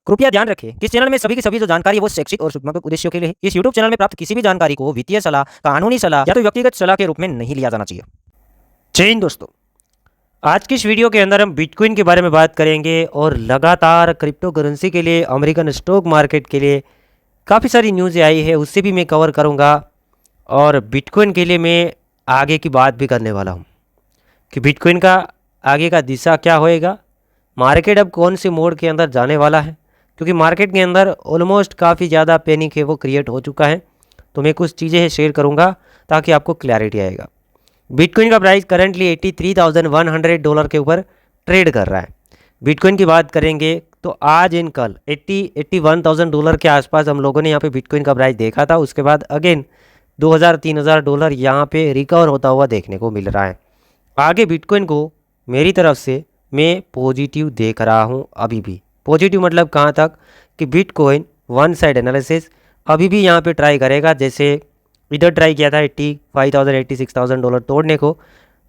कृपया ध्यान रखें कि इस चैनल में सभी की सभी जो जानकारी है वो शैक्षिक और सूचनात्मक उद्देश्यों के लिए है। इस यूट्यूब चैनल में प्राप्त किसी भी जानकारी को वित्तीय सलाह, कानूनी सलाह या तो व्यक्तिगत सलाह के रूप में नहीं लिया जाना चाहिए। जय हिंद दोस्तों, आज की इस वीडियो के अंदर हम बिटकॉइन के बारे में बात करेंगे और लगातार क्रिप्टो करेंसी के लिए, अमेरिकन स्टॉक मार्केट के लिए काफ़ी सारी न्यूज़ आई है, उससे भी मैं कवर करूँगा। और बिटकॉइन के लिए मैं आगे की बात भी करने वाला हूँ कि बिटकॉइन का आगे का दिशा क्या होएगा, मार्केट अब कौन से मोड के अंदर जाने वाला है, क्योंकि मार्केट के अंदर ऑलमोस्ट काफ़ी ज़्यादा पैनिक है वो क्रिएट हो चुका है। तो मैं कुछ चीज़ें शेयर करूँगा ताकि आपको क्लैरिटी आएगा। बिटकॉइन का प्राइस करंटली $83,100 के ऊपर ट्रेड कर रहा है। बिटकॉइन की बात करेंगे तो आज इन कल $81,000 के आसपास हम लोगों ने यहाँ पे बिटकॉइन का प्राइस देखा था। उसके बाद अगेन $2,000-3,000 यहाँ पे रिकवर होता हुआ देखने को मिल रहा है। आगे बिटकॉइन को मेरी तरफ से मैं पॉजिटिव देख रहा हूँ। अभी भी पॉजिटिव मतलब कहाँ तक कि बिटकॉइन वन साइड एनालिसिस अभी भी यहाँ पे ट्राई करेगा। जैसे इधर ट्राई किया था $85,000-86,000 तोड़ने को,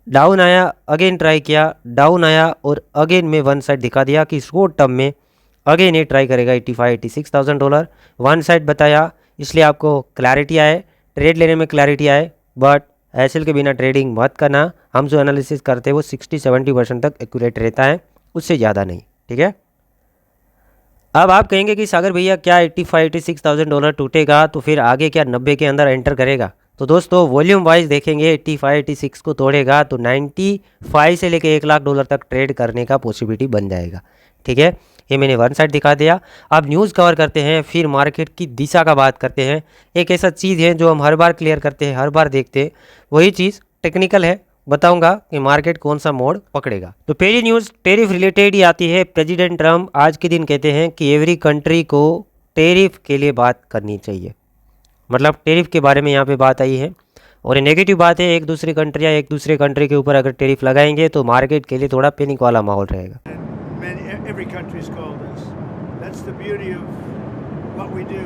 डाउन आया, अगेन ट्राई किया, डाउन आया और अगेन में वन साइड दिखा दिया कि शॉर्ट टर्म में अगेन ये ट्राई करेगा $85,000-86,000 वन साइड बताया। इसलिए आपको क्लैरिटी आए, ट्रेड लेने में क्लैरिटी आए, बट एसएल के बिना ट्रेडिंग मत करना। हम जो एनालिसिस करते हैं वो 60-70% तक एक्यूरेट रहता है, उससे ज़्यादा नहीं। ठीक है, अब आप कहेंगे कि सागर भैया क्या $85,000-86,000 टूटेगा तो फिर आगे क्या 90 के अंदर एंटर करेगा? तो दोस्तों वॉल्यूम वाइज देखेंगे 85-86 को तोड़ेगा तो 95 से लेके $1,00,000 तक ट्रेड करने का पॉसिबिलिटी बन जाएगा। ठीक है, ये मैंने वन साइड दिखा दिया। अब न्यूज़ कवर करते हैं, फिर मार्केट की दिशा का बात करते हैं। एक ऐसा चीज़ है जो हम हर बार क्लियर करते हैं, हर बार देखते हैं, वही चीज़ टेक्निकल है। बताऊंगा कि मार्केट कौन सा मोड पकड़ेगा। तो पहली न्यूज़ टेरिफ रिलेटेड ही आती है। प्रेसिडेंट ट्रम्प आज के दिन कहते हैं कि एवरी कंट्री को टेरिफ के लिए बात करनी चाहिए, मतलब टेरिफ के बारे में यहाँ पे बात आई है। और ये नेगेटिव बात है, एक दूसरी कंट्री या एक दूसरे कंट्री के ऊपर अगर टेरिफ लगाएंगे तो मार्केट के लिए थोड़ा पैनिक वाला माहौल रहेगा। Every country's called us. That's the beauty of what we do.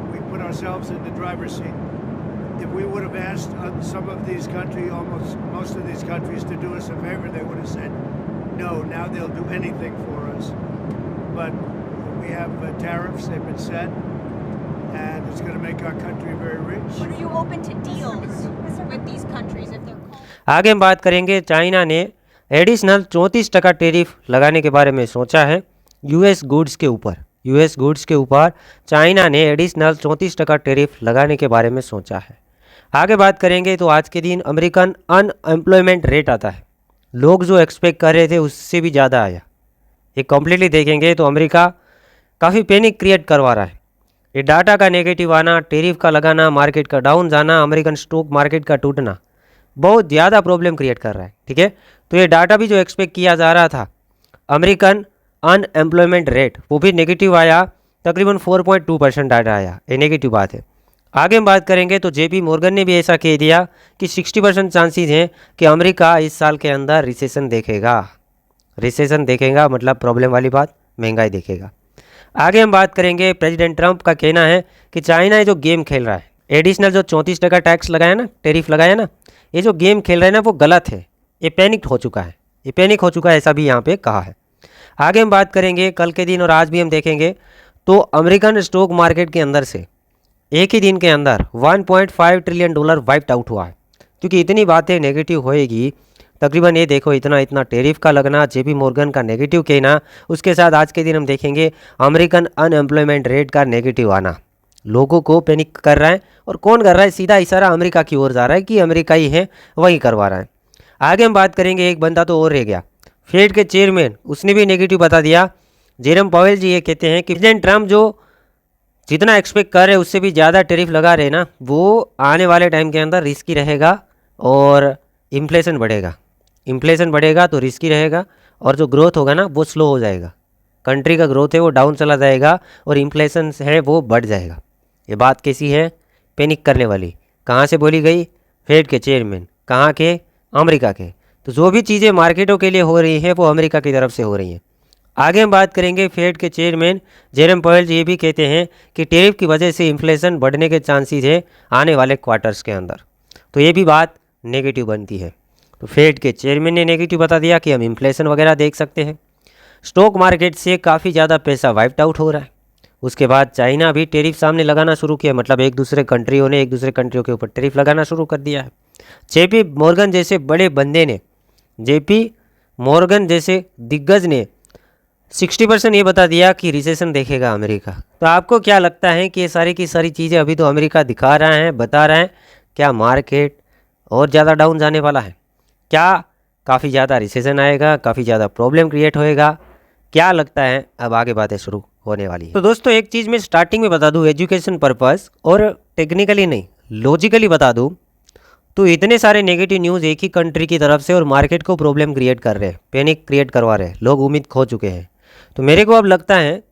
We put ourselves in the driver's seat. If we would have asked some of these countries, most of these countries, to do us a favor, they would have said no. Now they'll do anything for us. But we have tariffs; they've been set, and it's going to make our country very rich. But are you open to deals with these countries if they're called? आगे हम बात करेंगे, China ने additional 34% tariff लगाने के बारे में सोचा है यूएस गुड्स के ऊपर। यूएस गुड्स के ऊपर चाइना ने एडिशनल 34% टेरिफ लगाने के बारे में सोचा है। आगे बात करेंगे तो आज के दिन अमेरिकन अनएम्प्लॉयमेंट रेट आता है, लोग जो एक्सपेक्ट कर रहे थे उससे भी ज़्यादा आया। ये कम्प्लीटली देखेंगे तो अमेरिका काफ़ी पैनिक क्रिएट करवा रहा है। ये डाटा का नेगेटिव आना, टेरिफ का लगाना, मार्केट का डाउन जाना, अमेरिकन स्टॉक मार्केट का टूटना बहुत ज़्यादा प्रॉब्लम क्रिएट कर रहा है। ठीक है, तो ये डाटा भी जो एक्सपेक्ट किया जा रहा था, अमेरिकन अनएम्प्लॉयमेंट रेट, वो भी नेगेटिव आया, तकरीबन 4.2% डाटा आया। ये नेगेटिव बात है। आगे हम बात करेंगे तो जेपी मॉर्गन ने भी ऐसा कह दिया कि 60% चांसेस हैं कि अमेरिका इस साल के अंदर रिसेशन देखेगा। रिसेशन देखेगा मतलब प्रॉब्लम वाली बात, महंगाई देखेगा। आगे हम बात करेंगे, प्रेसिडेंट ट्रंप का कहना है कि चाइना ये जो गेम खेल रहा है, एडिशनल जो 34% टैक्स लगाया ना, टेरिफ लगाया ना, ये जो गेम खेल रहा है ना वो गलत है, ये पैनिक हो चुका है, ये पैनिक हो चुका है, ऐसा भी यहाँ पे कहा है। आगे हम बात करेंगे कल के दिन और आज भी हम देखेंगे तो अमेरिकन स्टॉक मार्केट के अंदर से एक ही दिन के अंदर $1.5 ट्रिलियन वाइप्ड आउट हुआ है, क्योंकि इतनी बातें नेगेटिव होएगी। तकरीबन ये देखो, इतना टेरिफ का लगना, जेपी मॉर्गन का नेगेटिव कहना, उसके साथ आज के दिन हम देखेंगे अमेरिकन अनएम्प्लॉयमेंट रेट का नेगेटिव आना, लोगों को पैनिक कर रहा है। और कौन कर रहा है? सीधा इशारा अमेरिका की ओर जा रहा है कि अमेरिका ही है, वही करवा रहा है। आगे हम बात करेंगे, एक बंदा तो और रह गया, फेड के चेयरमैन, उसने भी नेगेटिव बता दिया। जेरम पावेल जी ये कहते हैं कि प्रेसिडेंट ट्रम्प जो जितना एक्सपेक्ट कर रहे हैं उससे भी ज़्यादा टेरिफ लगा रहे ना, वो आने वाले टाइम के अंदर रिस्की रहेगा और इन्फ्लेशन बढ़ेगा। इन्फ्लेशन बढ़ेगा तो रिस्की रहेगा और जो ग्रोथ होगा ना वो स्लो हो जाएगा, कंट्री का ग्रोथ है वो डाउन चला जाएगा और इन्फ्लेशन है वो बढ़ जाएगा। ये बात कैसी है? पैनिक करने वाली। कहाँ से बोली गई? फेड के चेयरमैन। कहाँ के? अमेरिका के। तो जो भी चीज़ें मार्केटों के लिए हो रही हैं वो अमेरिका की तरफ से हो रही हैं। आगे हम बात करेंगे, फेड के चेयरमैन जेरम पावेल जी ये भी कहते हैं कि टेरिफ की वजह से इन्फ्लेशन बढ़ने के चांसेस है आने वाले क्वार्टर्स के अंदर। तो ये भी बात नेगेटिव बनती है। तो फेड के चेयरमैन ने नेगेटिव बता दिया कि हम इन्फ्लेशन वगैरह देख सकते हैं। स्टॉक मार्केट से काफ़ी ज़्यादा पैसा वाइप्ड आउट हो रहा है। उसके बाद चाइना भी टेरिफ सामने लगाना शुरू किया, मतलब एक दूसरे कंट्रियों ने एक दूसरे कंट्रियों के ऊपर टेरिफ लगाना शुरू कर दिया है। जेपी मॉर्गन जैसे बड़े बंदे ने, जेपी मॉर्गन जैसे दिग्गज ने 60% ये बता दिया कि रिसेशन देखेगा अमेरिका। तो आपको क्या लगता है कि ये सारी की सारी चीज़ें अभी तो अमेरिका दिखा रहा है, बता रहा है, क्या मार्केट और ज़्यादा डाउन जाने वाला है? क्या काफ़ी ज़्यादा रिसेशन आएगा, काफ़ी ज़्यादा प्रॉब्लम क्रिएट होएगा? क्या लगता है? अब आगे बातें शुरू होने वाली है। तो दोस्तों एक चीज़ मैं स्टार्टिंग में बता दूं, एजुकेशन पर्पस और टेक्निकली नहीं लॉजिकली बता दूं, तो इतने सारे नेगेटिव न्यूज़ एक ही कंट्री की तरफ से और मार्केट को प्रॉब्लम क्रिएट कर रहे हैं, पैनिक क्रिएट करवा रहे हैं, लोग उम्मीद खो चुके हैं। तो मेरे को अब लगता है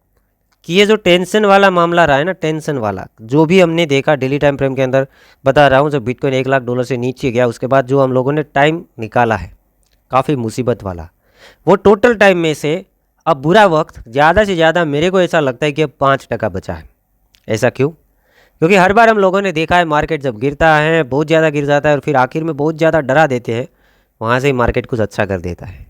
कि ये जो टेंशन वाला मामला रहा है ना, टेंशन वाला जो भी हमने देखा डेली टाइम फ्रेम के अंदर, बता रहा हूँ, जब बिटकॉइन $1,00,000 से नीचे गया उसके बाद जो हम लोगों ने टाइम निकाला है काफ़ी मुसीबत वाला, वो टोटल टाइम में से अब बुरा वक्त ज़्यादा से ज़्यादा मेरे को ऐसा लगता है कि अब 5% बचा है। ऐसा क्यों? क्योंकि हर बार हम लोगों ने देखा है मार्केट जब गिरता है बहुत ज़्यादा गिर जाता है और फिर आखिर में बहुत ज़्यादा डरा देते हैं, वहाँ से ही मार्केट कुछ अच्छा कर देता है।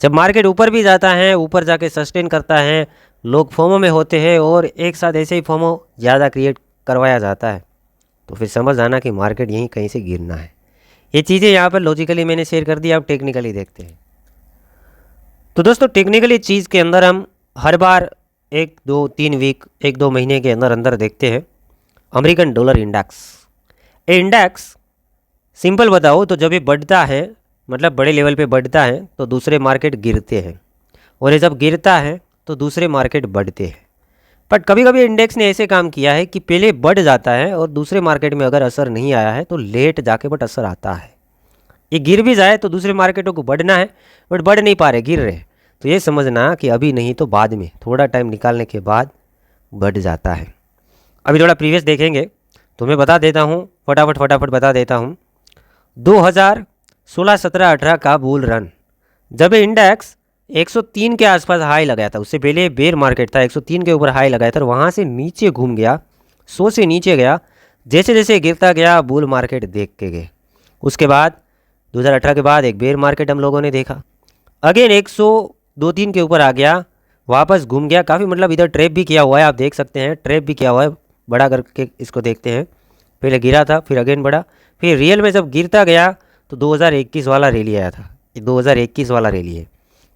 जब मार्केट ऊपर भी जाता है, ऊपर जाके सस्टेन करता है, लोग फोमो में होते हैं और एक साथ ऐसे ही फोमो ज़्यादा क्रिएट करवाया जाता है, तो फिर समझ आना कि मार्केट यहीं कहीं से गिरना है। ये चीज़ें यहाँ पर लॉजिकली मैंने शेयर कर दी, अब टेक्निकली देखते हैं। तो दोस्तों टेक्निकली चीज़ के अंदर हम हर बार 1-2-3 वीक 1-2 महीने के अंदर अंदर देखते हैं अमेरिकन डॉलर इंडेक्स। ये इंडेक्स सिंपल बताओ तो जब ये बढ़ता है, मतलब बड़े लेवल पे बढ़ता है, तो दूसरे मार्केट गिरते हैं, और ये जब गिरता है तो दूसरे मार्केट बढ़ते हैं। बट कभी कभी इंडेक्स ने ऐसे काम किया है कि पहले बढ़ जाता है और दूसरे मार्केट में अगर असर नहीं आया है तो लेट जाके बट असर आता है। ये गिर भी जाए तो दूसरे मार्केटों को बढ़ना है, बट बढ़ नहीं पा रहे, गिर रहे। तो ये समझना कि अभी नहीं तो बाद में, थोड़ा टाइम निकालने के बाद बढ़ जाता है। अभी थोड़ा प्रीवियस देखेंगे तो मैं बता देता हूँ, फटाफट बता देता हूँ। 2016, 17, 18 का बुल रन, जब इंडेक्स 103 के आसपास हाई लगाया था, उससे पहले बेयर मार्केट था, 103 के ऊपर हाई लगाया था और वहाँ से नीचे घूम गया, 100 से नीचे गया। जैसे जैसे गिरता गया बुल मार्केट देख के गए। उसके बाद 2018 के बाद एक बेयर मार्केट हम लोगों ने देखा, अगेन 102-3 के ऊपर आ गया, वापस घूम गया काफ़ी, मतलब इधर ट्रैप भी किया हुआ है, आप देख सकते हैं ट्रैप भी किया हुआ है। बड़ा करके इसको देखते हैं, पहले गिरा था फिर अगेन बढ़ा, फिर रियल में जब गिरता गया तो 2021 वाला रैली आया था, ये 2021 वाला रैली है।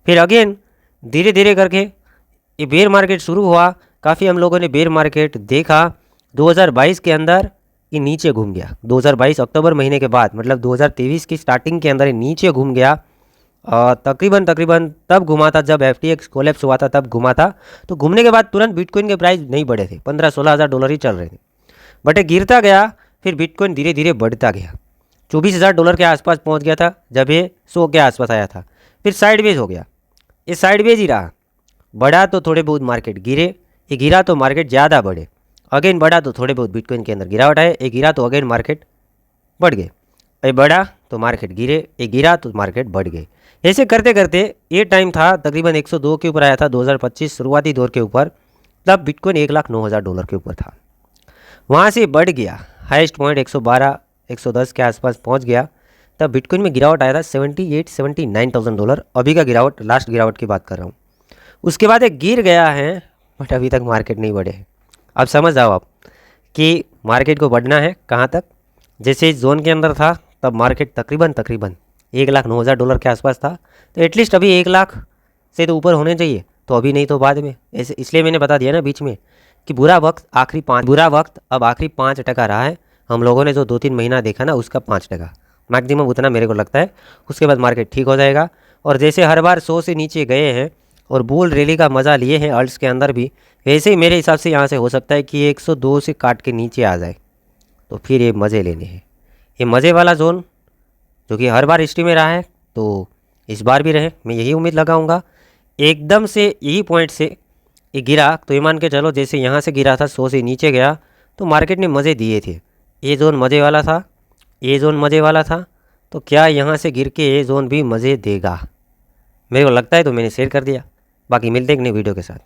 फिर अगेन धीरे धीरे करके ये बेयर मार्केट शुरू हुआ, काफ़ी हम लोगों ने बेयर मार्केट देखा। 2022 के अंदर ये नीचे घूम गया, 2022 अक्टूबर महीने के बाद, मतलब 2023 की स्टार्टिंग के अंदर ये नीचे घूम गया। तकरीबन तब घुमा था जब FTX कोलैप्स हुआ था, तब घुमा था। तो घूमने के बाद तुरंत बिटकॉइन के प्राइस नहीं बढ़े थे, 15-16 हज़ार डॉलर ही चल रहे थे, बट ये गिरता गया, फिर बिटकॉइन धीरे धीरे बढ़ता गया, $24,000 के आसपास पहुंच गया था जब ये 100 के आसपास आया था। फिर साइडवेज हो गया, ये साइडवेज ही रहा, बढ़ा तो थोड़े बहुत मार्केट गिरे, ये गिरा तो मार्केट ज़्यादा बढ़े, अगेन बढ़ा तो थोड़े बहुत बिटकॉइन के अंदर गिरावट आए, ये गिरा तो अगेन मार्केट बढ़ गए, ये बढ़ा तो मार्केट गिरे, ये गिरा तो मार्केट बढ़ गए। ऐसे करते करते ये टाइम था तकरीबन 102 के ऊपर आया था 2025 शुरुआती दौर के ऊपर, तब बिटकॉइन $1,09,000 के ऊपर था। वहाँ से बढ़ गया, हाईएस्ट पॉइंट 112, 110 के आसपास पहुँच गया, तब बिटकॉइन में गिरावट आया था $78,000-79,000। अभी का गिरावट, लास्ट गिरावट की बात कर रहा हूँ। उसके बाद एक गिर गया है, बट अभी तक मार्केट नहीं बढ़े है। अब समझ जाओ आप कि मार्केट को बढ़ना है कहाँ तक। जैसे इस जोन के अंदर था तब मार्केट तकरीबन $1,09,000 के आसपास था, तो एटलीस्ट अभी 1 लाख से तो ऊपर होने चाहिए, तो अभी नहीं तो बाद में। ऐसे इसलिए मैंने बता दिया ना बीच में कि बुरा वक्त अब आखिरी 5% रहा है। हम लोगों ने जो 2-3 महीना देखा ना, उसका 5% मैक्सिमम उतना मेरे को लगता है। उसके बाद मार्केट ठीक हो जाएगा, और जैसे हर बार 100 से नीचे गए हैं और बुल रैली का मज़ा लिए हैं अल्ट्स के अंदर भी, वैसे ही मेरे हिसाब से यहाँ से हो सकता है कि 102 से काट के नीचे आ जाए, तो फिर ये मज़े लेने हैं। ये मज़े वाला जोन जो कि हर बार हिस्ट्री में रहा है, तो इस बार भी रहे, मैं यही उम्मीद लगाऊंगा। एकदम से यही पॉइंट से ये गिरा, तो ये मान के चलो जैसे यहाँ से गिरा था 100 से नीचे गया, तो मार्केट ने मज़े दिए थे। ये जोन मज़े वाला था, ये जोन मज़े वाला था, तो क्या यहाँ से गिर के ये जोन भी मज़े देगा? मेरे को लगता है, तो मैंने शेयर कर दिया। बाकी मिलते हैं एक नई वीडियो के साथ।